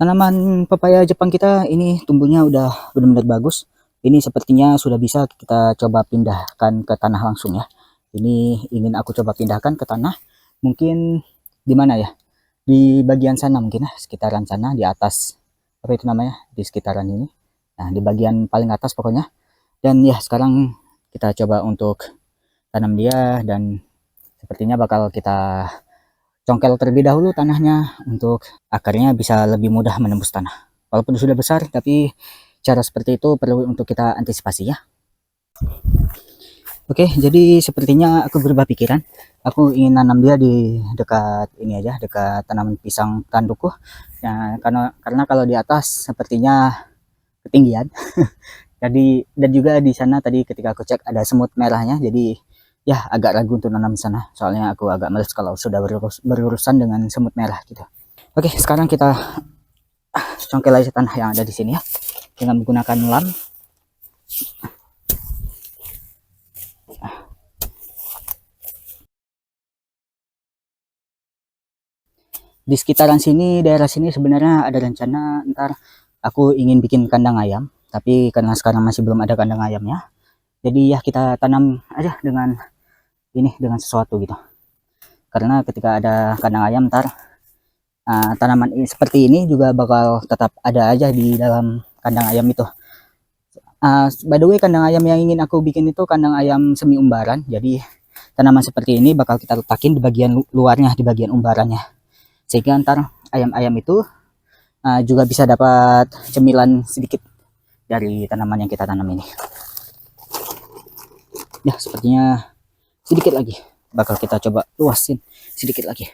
Tanaman pepaya Jepang kita ini tumbuhnya udah benar-benar bagus. Ini sepertinya sudah bisa kita coba pindahkan ke tanah langsung ya. Ini ingin aku coba pindahkan ke tanah. Mungkin di mana ya? Di bagian sana mungkin ya, sekitaran sana di atas. Apa itu namanya? Di sekitaran ini. Nah, di bagian paling atas pokoknya. Dan ya sekarang kita coba untuk tanam dia dan sepertinya bakal kita congkel terlebih dahulu tanahnya untuk akarnya bisa lebih mudah menembus tanah. Walaupun sudah besar, tapi cara seperti itu perlu untuk kita antisipasi ya. Oke, jadi sepertinya aku berubah pikiran. Aku ingin nanam dia di dekat ini aja, dekat tanaman pisang tandukku. Ya, karena kalau di atas sepertinya ketinggian. Jadi dan juga di sana tadi ketika aku cek ada semut merahnya, jadi ya agak ragu untuk nanam di sana. Soalnya aku agak males kalau sudah berurusan dengan semut merah gitu. Oke, sekarang kita congkel aja tanah yang ada di sini ya dengan menggunakan lam. Di sekitaran sini, daerah sini sebenarnya ada rencana ntar aku ingin bikin kandang ayam, tapi karena sekarang masih belum ada kandang ayamnya, jadi ya kita tanam aja dengan ini, dengan sesuatu gitu. Karena ketika ada kandang ayam ntar tanaman ini seperti ini juga bakal tetap ada aja di dalam kandang ayam itu. By the way, kandang ayam yang ingin aku bikin itu kandang ayam semi umbaran, jadi tanaman seperti ini bakal kita letakin di bagian luarnya, di bagian umbarannya, sehingga ntar ayam-ayam itu juga bisa dapat cemilan sedikit dari tanaman yang kita tanam ini. Ya, sepertinya sedikit lagi bakal kita coba luasin sedikit lagi.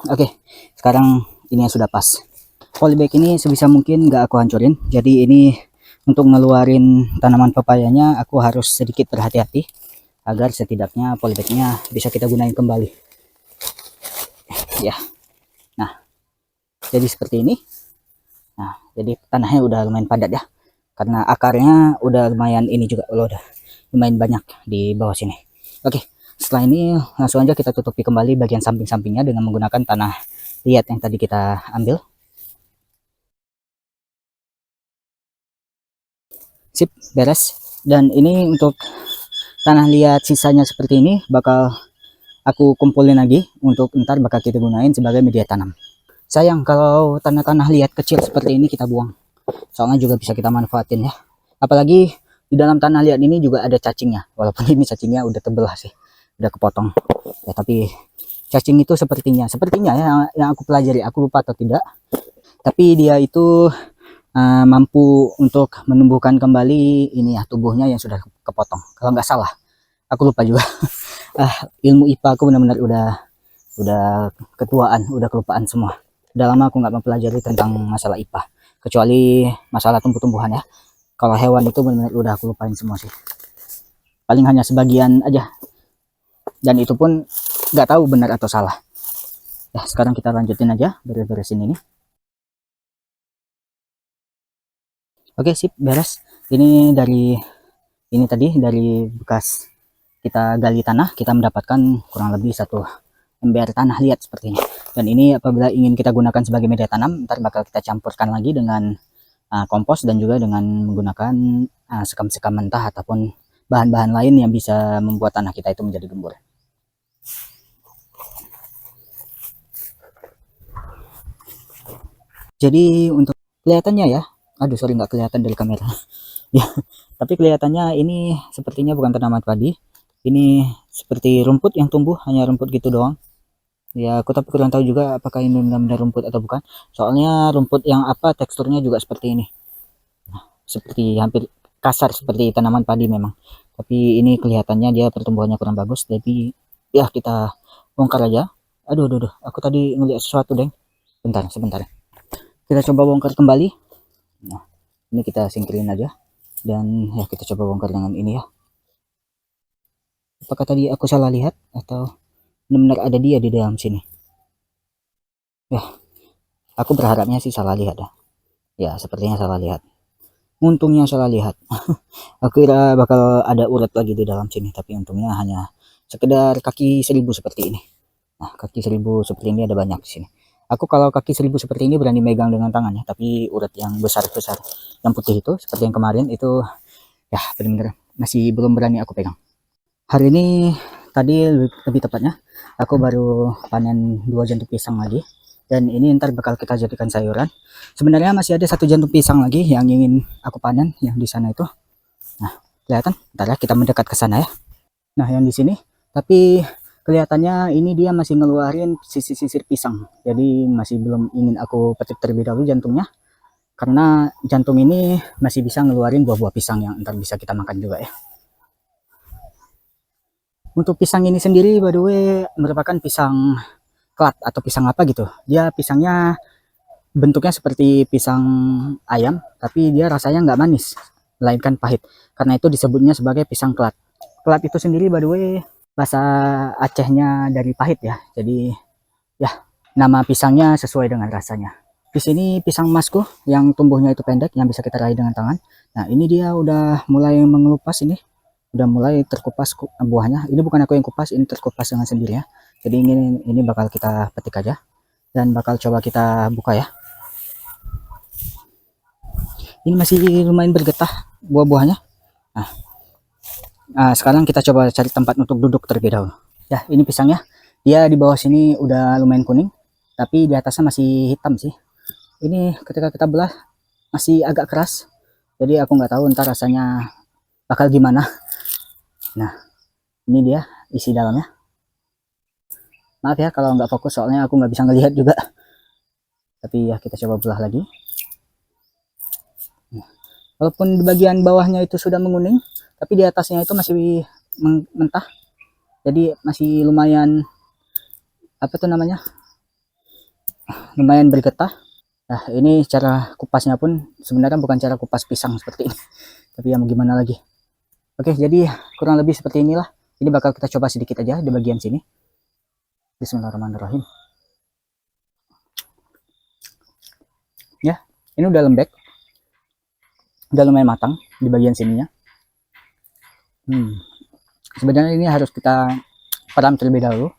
Oke, sekarang ini yang sudah pas. Polybag ini sebisa mungkin nggak aku hancurin, jadi ini untuk ngeluarin tanaman pepayanya aku harus sedikit berhati-hati agar setidaknya polybagnya bisa kita gunain kembali ya. Nah, jadi seperti ini. Nah, jadi tanahnya udah lumayan padat ya, karena akarnya udah lumayan ini juga, udah lumayan banyak di bawah sini. Oke, setelah ini langsung aja kita tutupi kembali bagian samping-sampingnya dengan menggunakan tanah liat yang tadi kita ambil. Sip, beres. Dan ini untuk tanah liat sisanya seperti ini bakal aku kumpulin lagi untuk ntar bakal kita gunain sebagai media tanam. Sayang kalau tanah-tanah liat kecil seperti ini kita buang, soalnya juga bisa kita manfaatin ya. Apalagi di dalam tanah liat ini juga ada cacingnya, walaupun ini cacingnya udah tebel sih, udah kepotong ya, tapi cacing itu sepertinya ya, yang aku pelajari, aku lupa atau tidak, tapi dia itu mampu untuk menumbuhkan kembali ini ya, tubuhnya yang sudah kepotong kalau nggak salah, aku lupa juga. Ilmu IPA aku benar-benar udah ketuaan, udah kelupaan semua. Udah lama aku nggak mempelajari tentang masalah IPA, kecuali masalah tumbuh-tumbuhan ya. Kalau hewan itu benar-benar udah aku lupain semua sih, paling hanya sebagian aja, dan itu pun nggak tahu benar atau salah ya. Sekarang kita lanjutin aja beres-beresin ini. Oke, sip, beres. Ini tadi dari bekas kita gali tanah, kita mendapatkan kurang lebih 1 ember tanah liat seperti ini. Dan ini apabila ingin kita gunakan sebagai media tanam, ntar bakal kita campurkan lagi dengan kompos dan juga dengan menggunakan sekam-sekam mentah ataupun bahan-bahan lain yang bisa membuat tanah kita itu menjadi gembur. Jadi untuk kelihatannya ya, aduh sorry nggak kelihatan dari kamera ya, tapi kelihatannya ini sepertinya bukan tanaman padi, ini seperti rumput yang tumbuh, hanya rumput gitu doang ya. Aku tapi kurang tahu juga apakah ini benar-benar rumput atau bukan, soalnya rumput yang apa teksturnya juga seperti ini, seperti hampir kasar seperti tanaman padi memang, tapi ini kelihatannya dia pertumbuhannya kurang bagus, jadi ya kita bongkar aja. Aduh, aku tadi ngeliat sesuatu deng, sebentar kita coba bongkar kembali. Nah, ini kita singkirin aja dan ya kita coba bongkar dengan ini ya. Apakah tadi aku salah lihat atau benar-benar ada dia di dalam sini ya? Aku berharapnya sih salah lihat ya, sepertinya salah lihat. Untungnya salah lihat. Aku kira bakal ada urat lagi di dalam sini, tapi untungnya hanya sekedar kaki 1000 seperti ini. Nah, kaki 1000 seperti ini ada banyak di sini. Aku kalau kaki 1000 seperti ini berani megang dengan tangannya, tapi urat yang besar-besar, yang putih itu, seperti yang kemarin itu, ya benar-benar masih belum berani aku pegang. Hari ini tadi lebih tepatnya, aku baru panen 2 jantung pisang lagi, dan ini ntar bakal kita jadikan sayuran. Sebenarnya masih ada 1 jantung pisang lagi yang ingin aku panen, yang di sana itu. Nah, kelihatan? Ntar ya kita mendekat ke sana ya. Nah, yang di sini, tapi kelihatannya ini dia masih ngeluarin sisir-sisir pisang. Jadi masih belum ingin aku petik terlebih dahulu jantungnya, karena jantung ini masih bisa ngeluarin buah-buah pisang yang ntar bisa kita makan juga ya. Untuk pisang ini sendiri by the way merupakan pisang klat atau pisang apa gitu. Dia pisangnya bentuknya seperti pisang ayam, tapi dia rasanya nggak manis, melainkan pahit. Karena itu disebutnya sebagai pisang klat. Klat itu sendiri by the way bahasa Acehnya dari pahit ya. Jadi ya nama pisangnya sesuai dengan rasanya. Di sini pisang masku yang tumbuhnya itu pendek yang bisa kita raih dengan tangan. Nah, ini dia udah mulai mengelupas ini. Udah mulai terkupas buahnya. Ini bukan aku yang kupas, ini terkupas dengan sendiri ya. Jadi ini bakal kita petik aja dan bakal coba kita buka ya. Ini masih lumayan bergetah buah-buahnya. Nah, sekarang kita coba cari tempat untuk duduk terlebih dahulu. Ya, ini pisangnya. Dia di bawah sini udah lumayan kuning, tapi di atasnya masih hitam sih. Ini ketika kita belah masih agak keras. Jadi aku nggak tahu ntar rasanya bakal gimana. Nah, ini dia isi dalamnya. Maaf ya kalau nggak fokus soalnya aku nggak bisa ngelihat juga. Tapi ya kita coba belah lagi. Walaupun di bagian bawahnya itu sudah menguning, tapi di atasnya itu masih mentah. Jadi masih lumayan apa tuh namanya? Lumayan bergetah. Nah, ini cara kupasnya pun sebenarnya bukan cara kupas pisang seperti ini. Tapi ya mau gimana lagi. Oke, jadi kurang lebih seperti inilah. Ini bakal kita coba sedikit aja di bagian sini. Bismillahirrahmanirrahim. Ya, ini udah lembek. Udah lumayan matang di bagian sininya. Sebenarnya ini harus kita peram terlebih dahulu.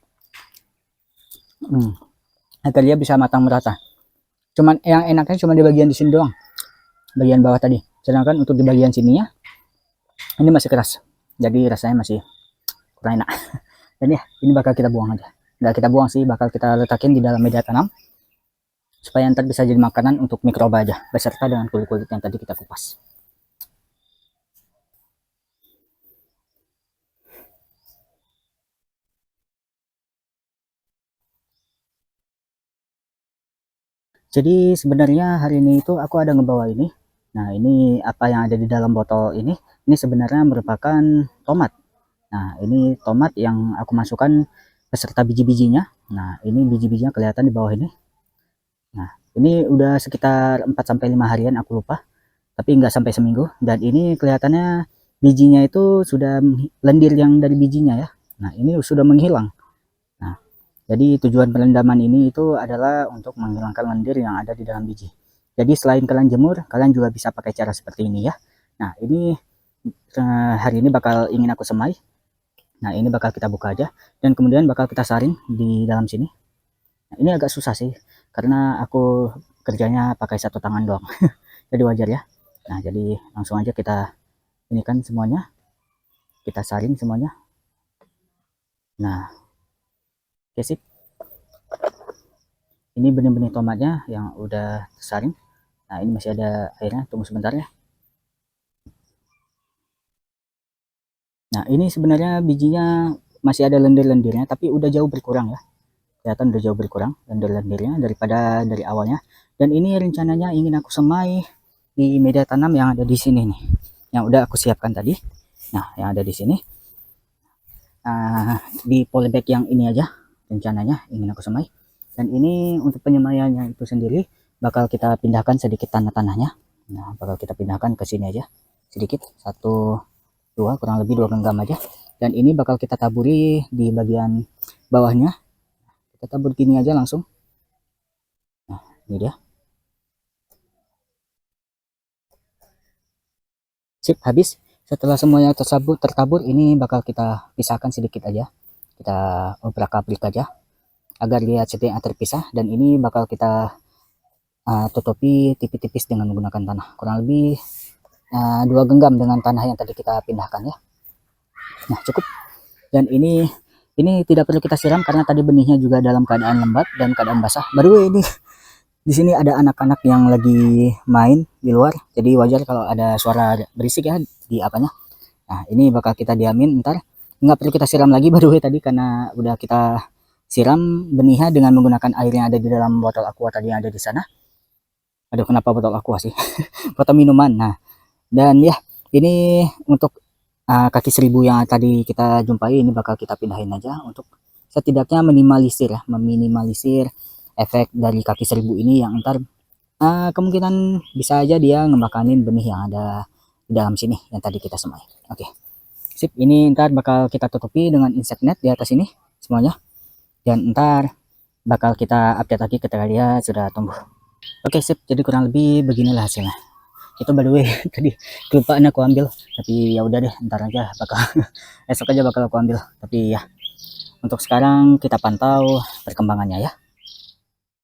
Agar dia bisa matang merata. Cuman yang enaknya cuma di bagian di sini doang. Bagian bawah tadi. Sedangkan untuk di bagian sininya ini masih keras. Jadi rasanya masih kurang enak. Dan ya, ini bakal kita buang aja. Nggak kita buang sih, bakal kita letakin di dalam media tanam. Supaya ntar bisa jadi makanan untuk mikroba aja. Beserta dengan kulit-kulit yang tadi kita kupas. Jadi sebenarnya hari ini itu aku ada ngebawa ini. Nah, ini apa yang ada di dalam botol ini sebenarnya merupakan tomat. Nah, ini tomat yang aku masukkan beserta biji-bijinya. Nah, ini biji-bijinya kelihatan di bawah ini. Nah, ini udah sekitar 4-5 harian aku lupa, tapi nggak sampai seminggu. Dan ini kelihatannya bijinya itu sudah lendir yang dari bijinya ya. Nah, ini sudah menghilang. Nah, jadi tujuan perendaman ini itu adalah untuk menghilangkan lendir yang ada di dalam biji. Jadi selain kalian jemur, kalian juga bisa pakai cara seperti ini ya. Nah, ini hari ini bakal ingin aku semai. Nah, ini bakal kita buka aja dan kemudian bakal kita saring di dalam sini. Nah, ini agak susah sih karena aku kerjanya pakai satu tangan doang. Jadi wajar ya. Nah, jadi langsung aja kita ini kan semuanya. Kita saring semuanya. Nah, oke sip. Ini benih-benih tomatnya yang udah tersaring. Nah, ini masih ada airnya, tunggu sebentar ya. Nah, ini sebenarnya bijinya masih ada lendir-lendirnya, tapi udah jauh berkurang ya. Kelihatan udah jauh berkurang lendir-lendirnya daripada dari awalnya. Dan ini rencananya ingin aku semai di media tanam yang ada di sini nih, yang udah aku siapkan tadi. Nah, yang ada di sini. Di polybag yang ini aja rencananya ingin aku semai. Dan ini untuk penyemaiannya itu sendiri bakal kita pindahkan sedikit tanah-tanahnya. Nah, bakal kita pindahkan ke sini aja sedikit, 1-2 kurang lebih 2 genggam aja. Dan ini bakal kita taburi di bagian bawahnya. Kita tabur gini aja langsung. Nah, ini dia. Sip, habis. Setelah semuanya tertabur, ini bakal kita pisahkan sedikit aja. Kita obrak-abrik aja agar dia setengah terpisah, dan ini bakal kita tutupi tipis-tipis dengan menggunakan tanah. Kurang lebih 2 genggam dengan tanah yang tadi kita pindahkan ya. Nah, cukup. Dan ini tidak perlu kita siram karena tadi benihnya juga dalam keadaan lembat dan keadaan basah. Baru ini di sini ada anak-anak yang lagi main di luar, jadi wajar kalau ada suara berisik ya di apanya. Nah, ini bakal kita diamin ntar. Nggak perlu kita siram lagi baru tadi karena udah kita siram benihnya dengan menggunakan air yang ada di dalam botol aqua tadi yang ada di sana. Aduh, kenapa botol aqua sih? Botol minuman. Nah, dan ya ini untuk kaki 1000 yang tadi kita jumpai ini bakal kita pindahin aja untuk setidaknya meminimalisir efek dari kaki 1000 ini yang ntar kemungkinan bisa aja dia ngemakanin benih yang ada di dalam sini yang tadi kita semai. Oke, sip. Ini ntar bakal kita tutupi dengan insect net di atas ini semuanya, dan ntar bakal kita update lagi ketika dia sudah tumbuh. Oke, sip. Jadi kurang lebih beginilah hasilnya. Itu by the way tadi kelupaan aku ambil, tapi ya udah deh, ntar aja bakal esok aja bakal aku ambil. Tapi ya untuk sekarang kita pantau perkembangannya ya.